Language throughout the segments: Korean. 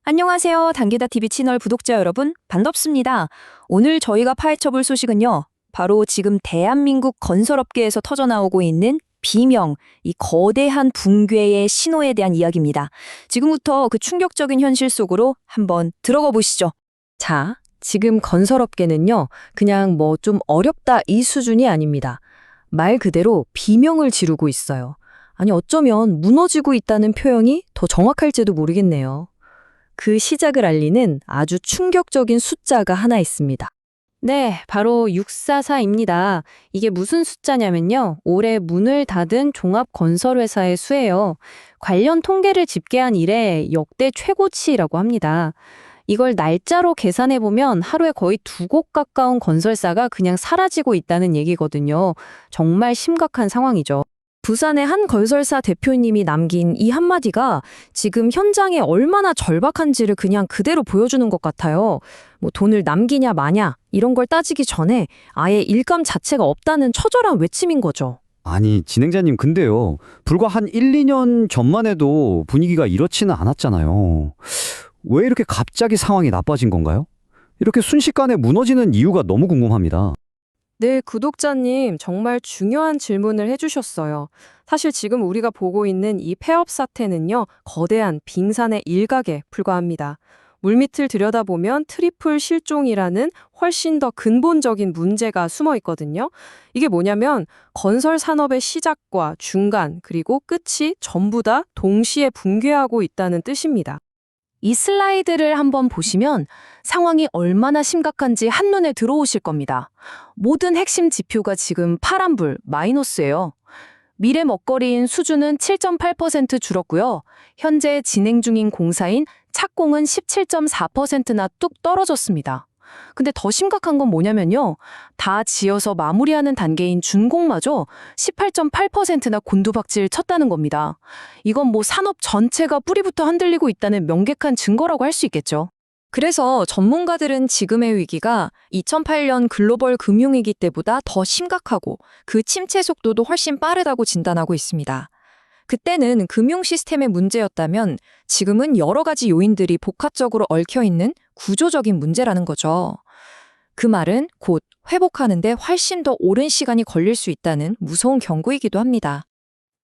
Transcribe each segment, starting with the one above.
안녕하세요. 단계다TV 채널 구독자 여러분, 반갑습니다. 오늘 저희가 파헤쳐볼 소식은요. 바로 지금 대한민국 건설업계에서 터져나오고 있는 비명, 이 거대한 붕괴의 신호에 대한 이야기입니다. 지금부터 그 충격적인 현실 속으로 한번 들어가 보시죠. 자, 지금 건설업계는요, 그냥 뭐 좀 어렵다 이 수준이 아닙니다. 말 그대로 비명을 지르고 있어요. 아니, 어쩌면 무너지고 있다는 표현이 더 정확할지도 모르겠네요. 그 시작을 알리는 아주 충격적인 숫자가 하나 있습니다. 네, 바로 644입니다. 이게 무슨 숫자냐면요. 올해 문을 닫은 종합건설회사의 수예요. 관련 통계를 집계한 이래 역대 최고치라고 합니다. 이걸 날짜로 계산해보면 하루에 거의 2곳 가까운 건설사가 그냥 사라지고 있다는 얘기거든요. 정말 심각한 상황이죠. 부산의 한 건설사 대표님이 남긴 이 한마디가 지금 현장에 얼마나 절박한지를 그냥 그대로 보여주는 것 같아요. 뭐 돈을 남기냐 마냐 이런 걸 따지기 전에 아예 일감 자체가 없다는 처절한 외침인 거죠. 아니, 진행자님, 근데요. 불과 한 1, 2년 전만 해도 분위기가 이렇지는 않았잖아요. 왜 이렇게 갑자기 상황이 나빠진 건가요? 이렇게 순식간에 무너지는 이유가 너무 궁금합니다. 네, 구독자님 정말 중요한 질문을 해주셨어요. 사실 지금 우리가 보고 있는 이 폐업 사태는요, 거대한 빙산의 일각에 불과합니다. 물밑을 들여다보면 트리플 실종이라는 훨씬 더 근본적인 문제가 숨어 있거든요. 이게 뭐냐면 건설 산업의 시작과 중간 그리고 끝이 전부 다 동시에 붕괴하고 있다는 뜻입니다. 이 슬라이드를 한번 보시면 상황이 얼마나 심각한지 한눈에 들어오실 겁니다. 모든 핵심 지표가 지금 파란불, 마이너스예요. 미래 먹거리인 수주는 7.8% 줄었고요. 현재 진행 중인 공사인 착공은 17.4%나 뚝 떨어졌습니다. 근데 더 심각한 건 뭐냐면요. 다 지어서 마무리하는 단계인 준공마저 18.8%나 곤두박질 쳤다는 겁니다. 이건 뭐 산업 전체가 뿌리부터 흔들리고 있다는 명백한 증거라고 할 수 있겠죠. 그래서 전문가들은 지금의 위기가 2008년 글로벌 금융위기 때보다 더 심각하고 그 침체 속도도 훨씬 빠르다고 진단하고 있습니다. 그때는 금융 시스템의 문제였다면 지금은 여러 가지 요인들이 복합적으로 얽혀있는 구조적인 문제라는 거죠. 그 말은 곧 회복하는데 훨씬 더 오랜 시간이 걸릴 수 있다는 무서운 경고이기도 합니다.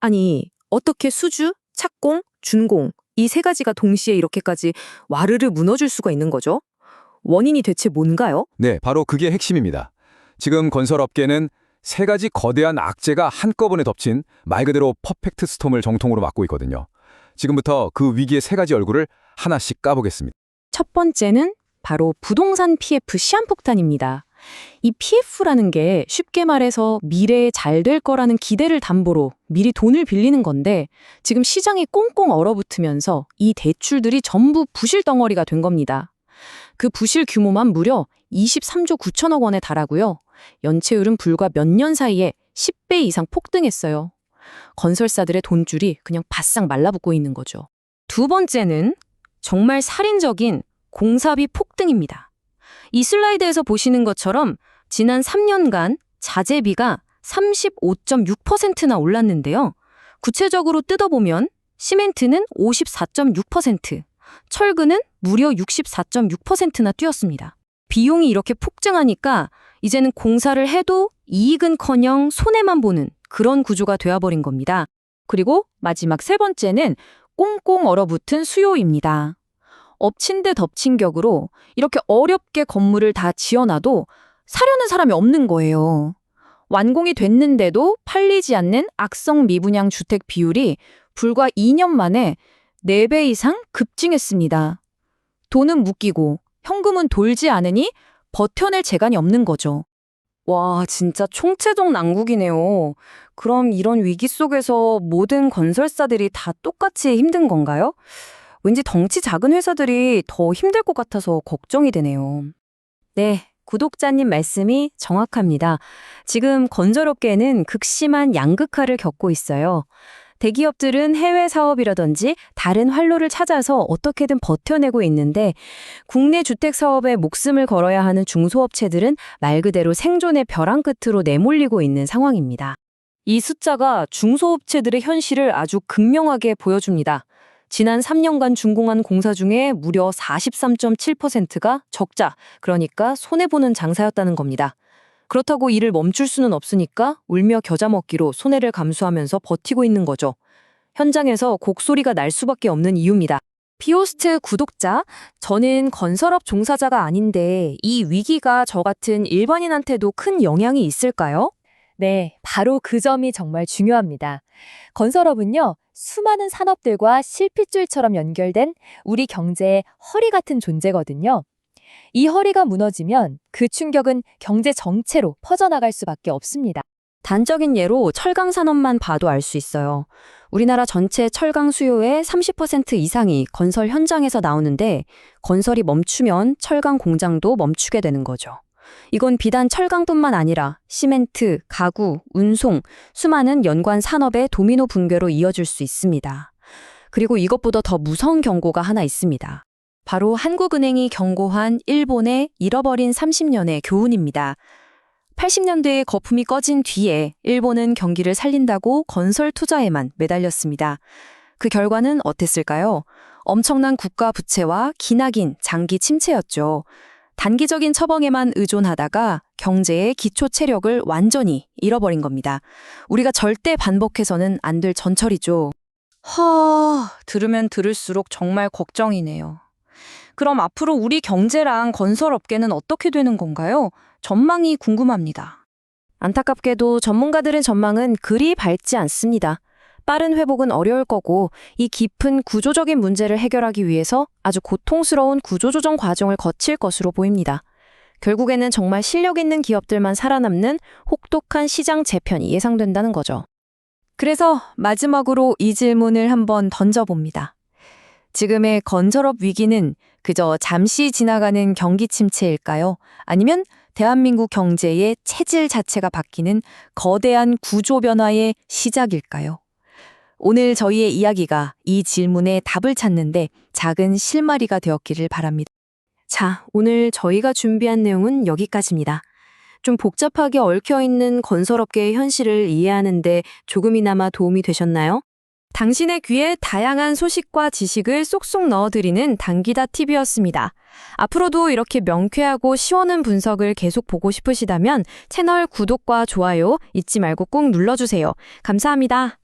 아니, 어떻게 수주, 착공, 준공 이 세 가지가 동시에 이렇게까지 와르르 무너질 수가 있는 거죠? 원인이 대체 뭔가요? 네, 바로 그게 핵심입니다. 지금 건설업계는 세 가지 거대한 악재가 한꺼번에 덮친 말 그대로 퍼펙트 스톰을 정통으로 맡고 있거든요. 지금부터 그 위기의 세 가지 얼굴을 하나씩 까보겠습니다. 첫 번째는 바로 부동산 PF 시한폭탄입니다. 이 PF라는 게 쉽게 말해서 미래에 잘 될 거라는 기대를 담보로 미리 돈을 빌리는 건데 지금 시장이 꽁꽁 얼어붙으면서 이 대출들이 전부 부실 덩어리가 된 겁니다. 그 부실 규모만 무려 23조 9천억 원에 달하고요. 연체율은 불과 몇 년 사이에 10배 이상 폭등했어요. 건설사들의 돈줄이 그냥 바싹 말라붙고 있는 거죠. 두 번째는 정말 살인적인 공사비 폭등입니다. 이 슬라이드에서 보시는 것처럼 지난 3년간 자재비가 35.6%나 올랐는데요. 구체적으로 뜯어보면 시멘트는 54.6%, 철근은 무려 64.6%나 뛰었습니다. 비용이 이렇게 폭증하니까 이제는 공사를 해도 이익은커녕 손해만 보는 그런 구조가 되어버린 겁니다. 그리고 마지막 세 번째는 꽁꽁 얼어붙은 수요입니다. 엎친 데 덮친 격으로 이렇게 어렵게 건물을 다 지어놔도 사려는 사람이 없는 거예요. 완공이 됐는데도 팔리지 않는 악성 미분양 주택 비율이 불과 2년 만에 4배 이상 급증했습니다. 돈은 묶이고 현금은 돌지 않으니 버텨낼 재간이 없는 거죠. 와, 진짜 총체적 난국이네요. 그럼 이런 위기 속에서 모든 건설사들이 다 똑같이 힘든 건가요? 왠지 덩치 작은 회사들이 더 힘들 것 같아서 걱정이 되네요. 네, 구독자님 말씀이 정확합니다. 지금 건설업계는 극심한 양극화를 겪고 있어요. 대기업들은 해외 사업이라든지 다른 활로를 찾아서 어떻게든 버텨내고 있는데 국내 주택 사업에 목숨을 걸어야 하는 중소업체들은 말 그대로 생존의 벼랑 끝으로 내몰리고 있는 상황입니다. 이 숫자가 중소업체들의 현실을 아주 극명하게 보여줍니다. 지난 3년간 준공한 공사 중에 무려 43.7%가 적자, 그러니까 손해보는 장사였다는 겁니다. 그렇다고 일을 멈출 수는 없으니까 울며 겨자 먹기로 손해를 감수하면서 버티고 있는 거죠. 현장에서 곡소리가 날 수밖에 없는 이유입니다. 피오스트 구독자, 저는 건설업 종사자가 아닌데 이 위기가 저 같은 일반인한테도 큰 영향이 있을까요? 네, 바로 그 점이 정말 중요합니다. 건설업은요, 수많은 산업들과 실핏줄처럼 연결된 우리 경제의 허리 같은 존재거든요. 이 허리가 무너지면 그 충격은 경제 전체로 퍼져나갈 수밖에 없습니다. 단적인 예로 철강 산업만 봐도 알 수 있어요. 우리나라 전체 철강 수요의 30% 이상이 건설 현장에서 나오는데 건설이 멈추면 철강 공장도 멈추게 되는 거죠. 이건 비단 철강뿐만 아니라 시멘트, 가구, 운송, 수많은 연관 산업의 도미노 붕괴로 이어질 수 있습니다. 그리고 이것보다 더 무서운 경고가 하나 있습니다. 바로 한국은행이 경고한 일본의 잃어버린 30년의 교훈입니다. 80년대에 거품이 꺼진 뒤에 일본은 경기를 살린다고 건설 투자에만 매달렸습니다. 그 결과는 어땠을까요? 엄청난 국가 부채와 기나긴 장기 침체였죠. 단기적인 처방에만 의존하다가 경제의 기초 체력을 완전히 잃어버린 겁니다. 우리가 절대 반복해서는 안 될 전철이죠. 들으면 들을수록 정말 걱정이네요. 그럼 앞으로 우리 경제랑 건설업계는 어떻게 되는 건가요? 전망이 궁금합니다. 안타깝게도 전문가들의 전망은 그리 밝지 않습니다. 빠른 회복은 어려울 거고 이 깊은 구조적인 문제를 해결하기 위해서 아주 고통스러운 구조조정 과정을 거칠 것으로 보입니다. 결국에는 정말 실력 있는 기업들만 살아남는 혹독한 시장 재편이 예상된다는 거죠. 그래서 마지막으로 이 질문을 한번 던져봅니다. 지금의 건설업 위기는 그저 잠시 지나가는 경기 침체일까요? 아니면 대한민국 경제의 체질 자체가 바뀌는 거대한 구조 변화의 시작일까요? 오늘 저희의 이야기가 이 질문에 답을 찾는데 작은 실마리가 되었기를 바랍니다. 자, 오늘 저희가 준비한 내용은 여기까지입니다. 좀 복잡하게 얽혀있는 건설업계의 현실을 이해하는데 조금이나마 도움이 되셨나요? 당신의 귀에 다양한 소식과 지식을 쏙쏙 넣어드리는 당기다 TV였습니다. 앞으로도 이렇게 명쾌하고 시원한 분석을 계속 보고 싶으시다면 채널 구독과 좋아요 잊지 말고 꼭 눌러주세요. 감사합니다.